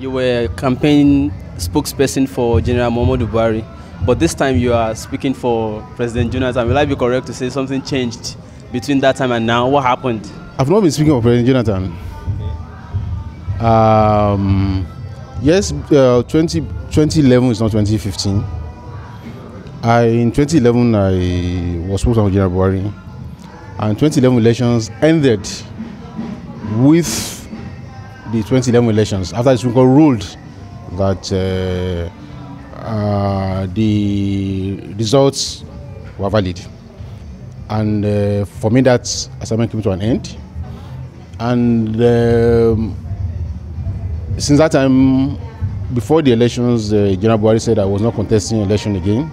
You were a campaign spokesperson for General Muhammadu Buhari, but this time you are speaking for President Jonathan. Will I be correct to say something changed between that time and now? What happened? I've not been speaking for President Jonathan. Yes, 2011 is not 2015. In 2011, I was spokesman for General Buhari, and 2011 elections ended with the 2011 elections after the Supreme Court ruled that the results were valid. And for me, that assignment came to an end. And since that time, before the elections, General Buhari said I was not contesting election again.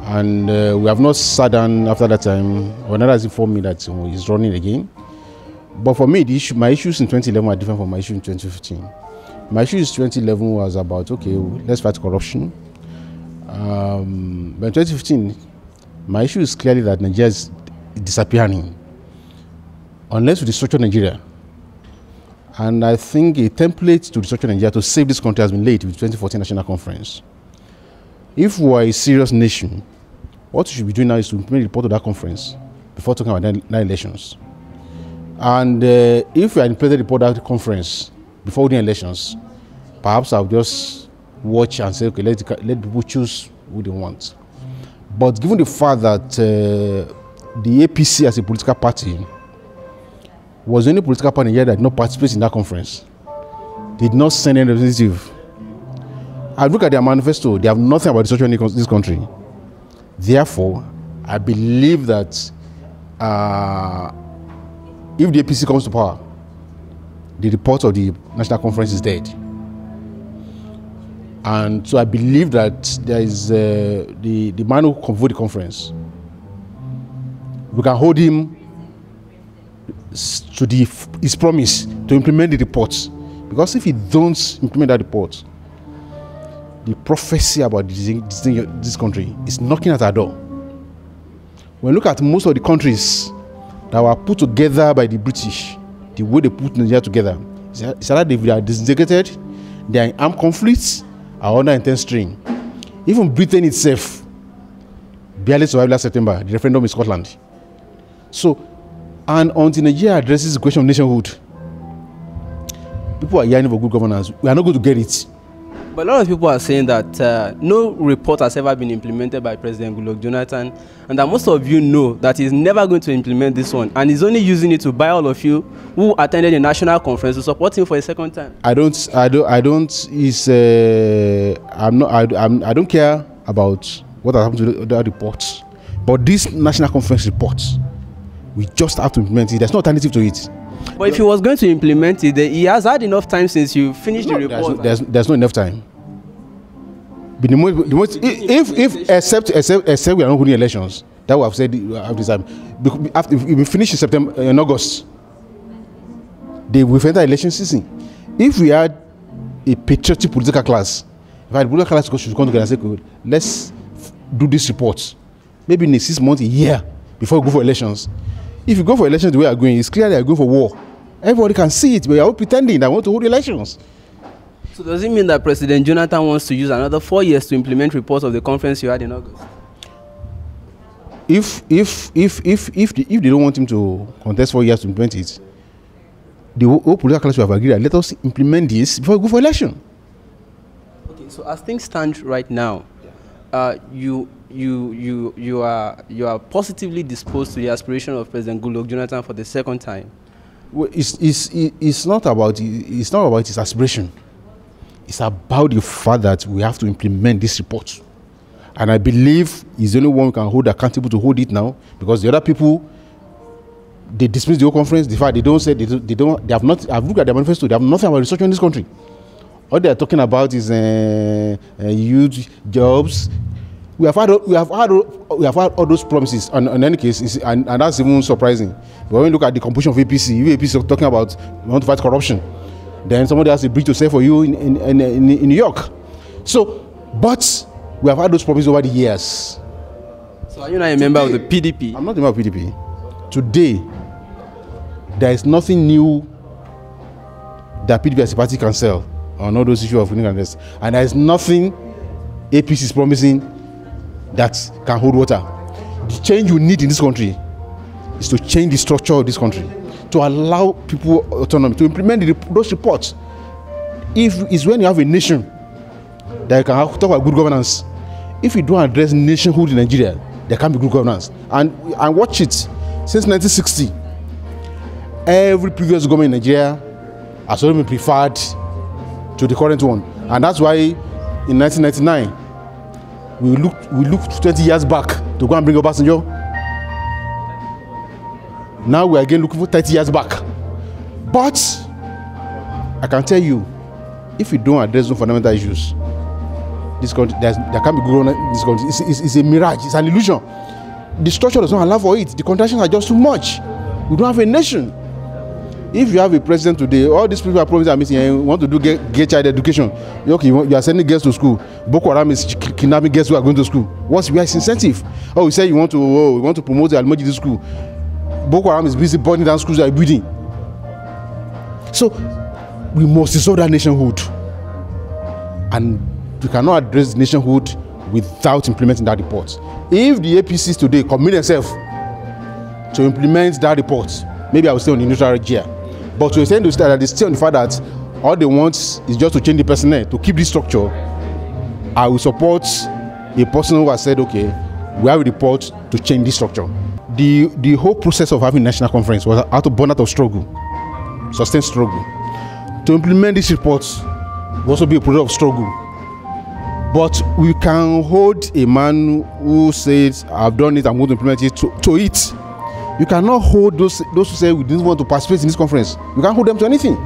And we have not sat down after that time, or another has informed me that he's running again. But for me, my issues in 2011 are different from my issues in 2015. My issues in 2011 was about, okay, let's fight corruption. But in 2015, my issue is clearly that Nigeria is disappearing, unless we restructure Nigeria. And I think a template to restructure Nigeria to save this country has been laid with the 2014 National Conference. If we are a serious nation, what we should be doing now is to implement a report to that conference before talking about that elections. And if we are implemented the report at the conference before the elections, perhaps I'll just watch and say, okay, let people choose who they want. But given the fact that the APC as a political party was the only political party here that did not participate in that conference, did not send any representative. I look at their manifesto, they have nothing about the structure in this country. Therefore, I believe that if the APC comes to power, the report of the National Conference is dead. And so I believe that there is the man who convoked the conference. We can hold him to his promise to implement the report. Because if he don't implement that report, the prophecy about this country is knocking at our door. When you look at most of the countries that were put together by the British, the way they put Nigeria together, it's either they are disintegrated, they are in armed conflicts, or under intense strain. Even Britain itself barely survived last September, the referendum in Scotland. So, and until Nigeria addresses the question of nationhood, people are yearning for good governance. We are not going to get it. But a lot of people are saying that no report has ever been implemented by President Goodluck Jonathan, and that most of you know that he's never going to implement this one, and he's only using it to buy all of you who attended the national conference to support him for a second time. I don't care about what has happened to the reports, but this national conference report, we just have to implement it. There's no alternative to it. But if he was going to implement it, he has had enough time since you finished the report. There's not enough time. But except we are not holding elections, that we have said after this time. After we finish in September, in August, they will enter election season. If we had a patriotic political class, if I had a political class should come together and say, good, let's do this report, maybe in 6 months, a year before we go for elections. If you go for elections the way we are going, it's clear they are going for war. Everybody can see it, but you are all pretending that want to hold elections. So does it mean that President Jonathan wants to use another 4 years to implement reports of the conference you had in August? If they don't want him to contest 4 years to implement it, the whole political class will have agreed that let us implement this before we go for election. Okay, so as things stand right now, you are positively disposed to the aspiration of President Goodluck Jonathan for the second time. Well, it's not about his aspiration. It's about the fact that we have to implement this report, and I believe he's the only one who can hold accountable to hold it now, because the other people, they dismiss the whole conference. The fact they have not. I've looked at their manifesto. They have nothing about restructuring in this country. All they are talking about is huge jobs. We have had all those promises, and in any case, and that's even surprising. But when you look at the composition of APC, APC is talking about we want to fight corruption. Then somebody has a bridge to sell for you in New York. So, but we have had those promises over the years. So are you not a member of the PDP? I'm not a member of PDP. Today, there is nothing new that PDP as a party can sell on all those issues of winning contest. And there is nothing APC is promising that can hold water. The change we need in this country is to change the structure of this country, to allow people autonomy, to implement those reports. If it's when you have a nation that you can talk about good governance. If you don't address nationhood in Nigeria, there can't be good governance. And watch it. Since 1960, every previous government in Nigeria has already been preferred to the current one. And that's why in 1999, we looked 20 years back to go and bring Obasanjo. Now we are again looking for 30 years back. But I can tell you, if you don't address those fundamental issues, this country, there can't be good governance in this country. It's a mirage, it's an illusion. The structure does not allow for it. The contradictions are just too much. We don't have a nation. If you have a president today, all these people are promising, you want to do get child education. Okay, you are sending girls to school. Boko Haram is kidnapping girls who are going to school. Where is incentive? Oh, you say you want to promote the Almoji to school. Boko Haram is busy burning down schools that are building. So we must dissolve that nationhood. And we cannot address nationhood without implementing that report. If the APCs today commit themselves to implement that report, maybe I will stay on the neutral chair. But to extend to that, they stay on the fact that all they want is just to change the personnel, to keep this structure. I will support a person who has said, okay, we have a report to change this structure. The whole process of having national conference was out of burnout of struggle, sustained struggle. To implement this report will also be a product of struggle. But we can hold a man who says, I've done it, I'm going to implement it, to it. You cannot hold those who say we didn't want to participate in this conference. You can't hold them to anything.